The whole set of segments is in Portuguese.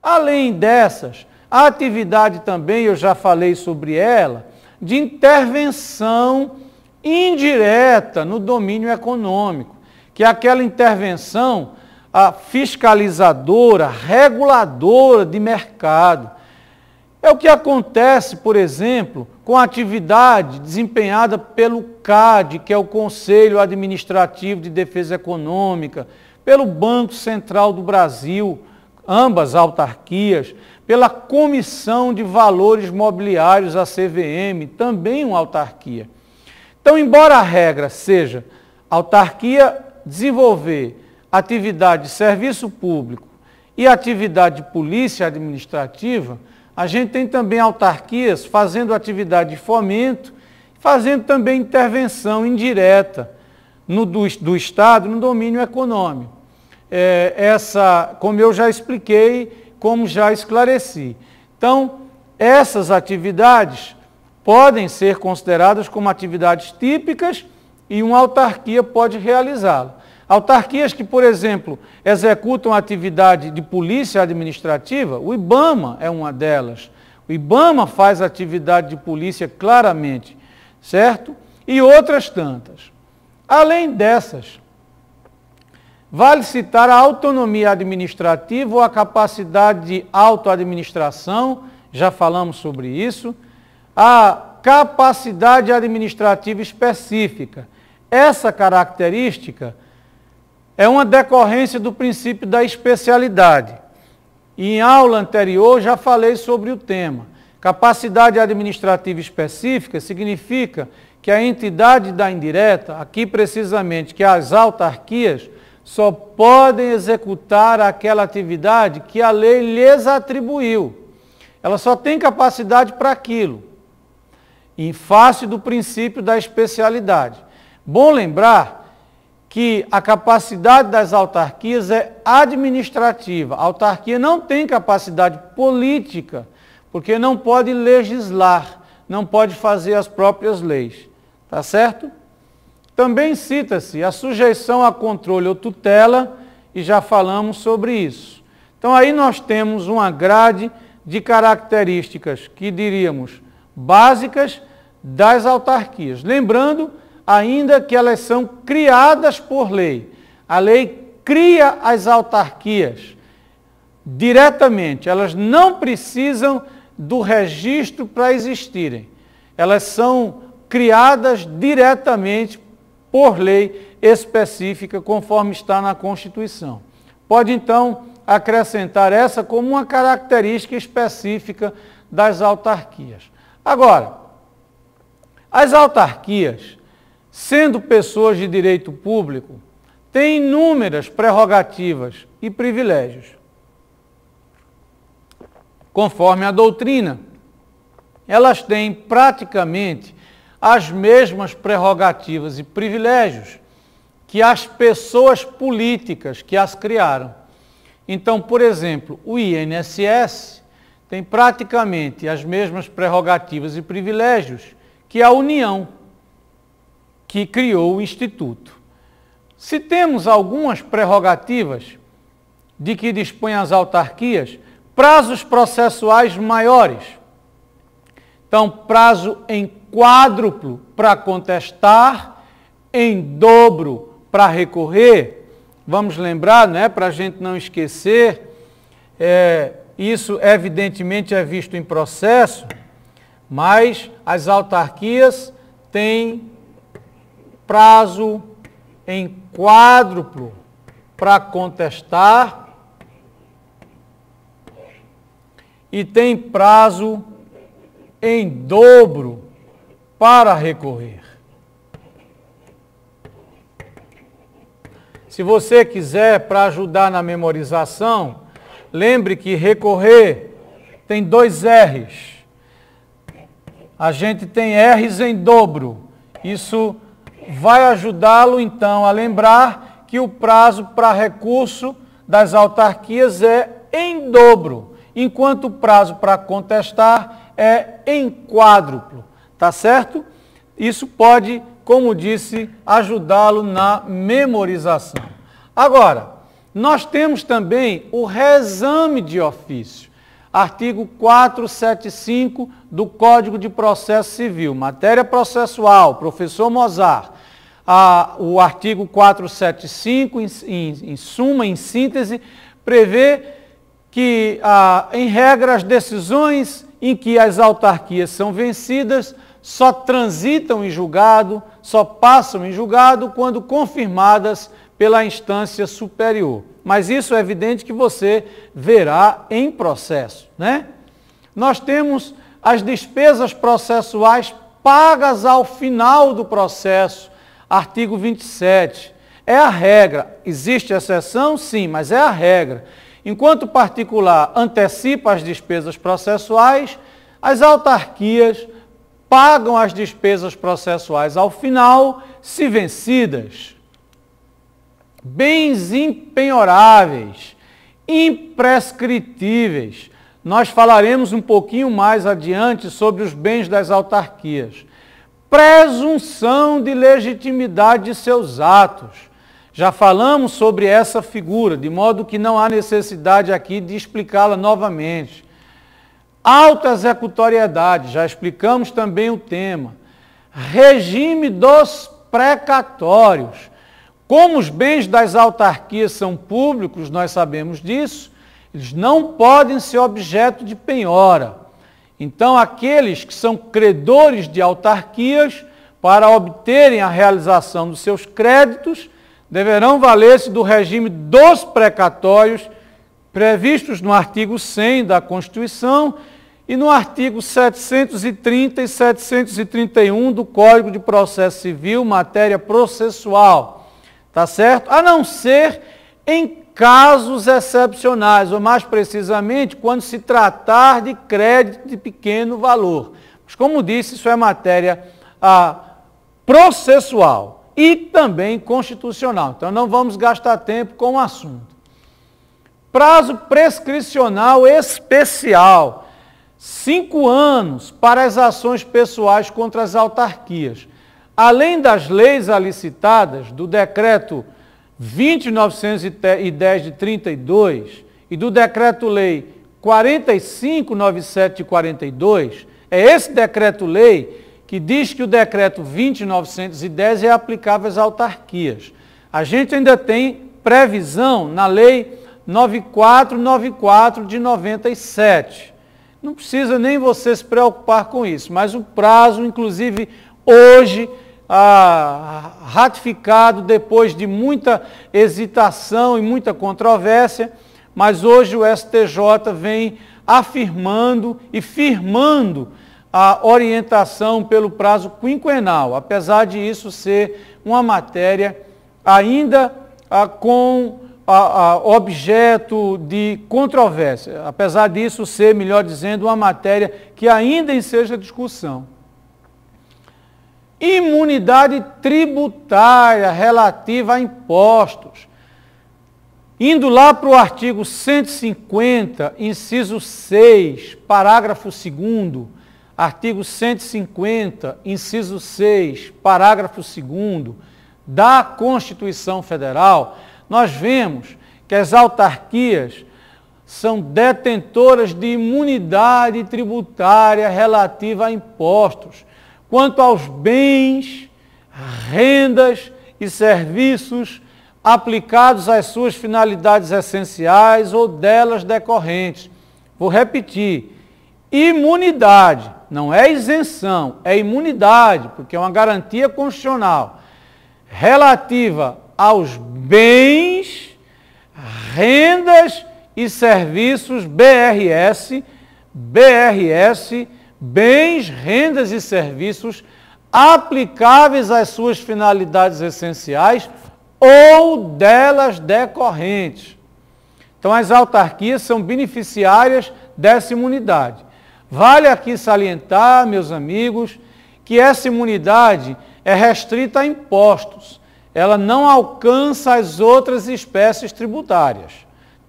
Além dessas, a atividade também, eu já falei sobre ela, de intervenção indireta no domínio econômico, que é aquela intervenção fiscalizadora, reguladora de mercado. É o que acontece, por exemplo, com a atividade desempenhada pelo CAD, que é o Conselho Administrativo de Defesa Econômica, pelo Banco Central do Brasil, ambas autarquias, pela Comissão de Valores Mobiliários, a CVM, também uma autarquia. Então, embora a regra seja a autarquia desenvolver atividade de serviço público e atividade de polícia administrativa, a gente tem também autarquias fazendo atividade de fomento, fazendo também intervenção indireta do Estado no domínio econômico. Como eu já expliquei, como já esclareci. Então, essas atividades podem ser consideradas como atividades típicas e uma autarquia pode realizá-la. Autarquias que, por exemplo, executam atividade de polícia administrativa, o IBAMA é uma delas. O IBAMA faz atividade de polícia claramente, certo? E outras tantas. Além dessas, vale citar a autonomia administrativa ou a capacidade de autoadministração, já falamos sobre isso, a capacidade administrativa específica. Essa característica é uma decorrência do princípio da especialidade. E em aula anterior já falei sobre o tema. Capacidade administrativa específica significa que a entidade da indireta, aqui precisamente que as autarquias, só podem executar aquela atividade que a lei lhes atribuiu. Ela só tem capacidade para aquilo, em face do princípio da especialidade. Bom lembrar que a capacidade das autarquias é administrativa. A autarquia não tem capacidade política, porque não pode legislar, não pode fazer as próprias leis. Tá certo? Também cita-se a sujeição a controle ou tutela, e já falamos sobre isso. Então aí nós temos uma grade de características que diríamos básicas das autarquias. Lembrando ainda que elas são criadas por lei. A lei cria as autarquias diretamente, elas não precisam do registro para existirem. Elas são criadas diretamente por lei específica, conforme está na Constituição. Pode, então, acrescentar essa como uma característica específica das autarquias. Agora, as autarquias, sendo pessoas de direito público, têm inúmeras prerrogativas e privilégios. Conforme a doutrina, elas têm praticamente as mesmas prerrogativas e privilégios que as pessoas políticas que as criaram. Então, por exemplo, o INSS tem praticamente as mesmas prerrogativas e privilégios que a União, que criou o Instituto. Se temos algumas prerrogativas de que dispõem as autarquias, prazos processuais maiores. Então, prazo em quádruplo para contestar, em dobro para recorrer. Vamos lembrar, né, para a gente não esquecer, isso evidentemente é visto em processo, mas as autarquias têm prazo em quádruplo para contestar e tem prazo em dobro para recorrer. Se você quiser, para ajudar na memorização, lembre que recorrer tem 2 R's. A gente tem R's em dobro. Isso vai ajudá-lo, então, a lembrar que o prazo para recurso das autarquias é em dobro, enquanto o prazo para contestar é em quádruplo. Tá certo? Isso pode, como disse, ajudá-lo na memorização. Agora, Nós temos também o reexame de ofício, artigo 475 do Código de Processo Civil, matéria processual, professor Mozart. O artigo 475, em suma, em síntese, prevê que, em regra, as decisões em que as autarquias são vencidas só transitam em julgado, só passam em julgado quando confirmadas pela instância superior. Mas isso é evidente que você verá em processo, né? Nós temos as despesas processuais pagas ao final do processo, artigo 27. É a regra. Existe exceção? Sim, mas é a regra. Enquanto o particular antecipa as despesas processuais, as autarquias pagam as despesas processuais ao final, se vencidas. Bens impenhoráveis, imprescritíveis. Nós falaremos um pouquinho mais adiante sobre os bens das autarquias. Presunção de legitimidade de seus atos. Já falamos sobre essa figura, de modo que não há necessidade aqui de explicá-la novamente. Auto-executoriedade, já explicamos também o tema. Regime dos precatórios. Como os bens das autarquias são públicos, nós sabemos disso, eles não podem ser objeto de penhora. Então, aqueles que são credores de autarquias, para obterem a realização dos seus créditos, deverão valer-se do regime dos precatórios previstos no artigo 100 da Constituição e no artigo 730 e 731 do Código de Processo Civil, matéria processual. Tá certo? A não ser em casos excepcionais, ou mais precisamente, quando se tratar de crédito de pequeno valor. Mas, como disse, isso é matéria processual e também constitucional. Então, não vamos gastar tempo com o assunto. Prazo prescricional especial. 5 anos para as ações pessoais contra as autarquias. Além das leis alicitadas do decreto 20.910 de 32 e do decreto-lei 45.97 de 42, é esse decreto-lei que diz que o decreto 20.910 é aplicável às autarquias. A gente ainda tem previsão na lei 9494 de 97. Não precisa nem você se preocupar com isso, mas o prazo, inclusive hoje, ratificado depois de muita hesitação e muita controvérsia, mas hoje o STJ vem afirmando e firmando a orientação pelo prazo quinquenal, apesar de isso ser uma matéria ainda com objeto de controvérsia, apesar disso ser, melhor dizendo, uma matéria que ainda enseja discussão. Imunidade tributária relativa a impostos. Indo lá para o artigo 150, inciso 6, parágrafo 2º, artigo 150, inciso 6, parágrafo 2º da Constituição Federal, nós vemos que as autarquias são detentoras de imunidade tributária relativa a impostos, quanto aos bens, rendas e serviços aplicados às suas finalidades essenciais ou delas decorrentes. Vou repetir, imunidade, não é isenção, é imunidade, porque é uma garantia constitucional, relativa aos bens, rendas e serviços BRS, bens, rendas e serviços aplicáveis às suas finalidades essenciais ou delas decorrentes. Então, as autarquias são beneficiárias dessa imunidade. Vale aqui salientar, meus amigos, que essa imunidade é restrita a impostos. Ela não alcança as outras espécies tributárias.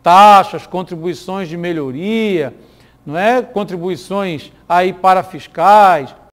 Taxas, contribuições de melhoria, não é? Contribuições aí para fiscais,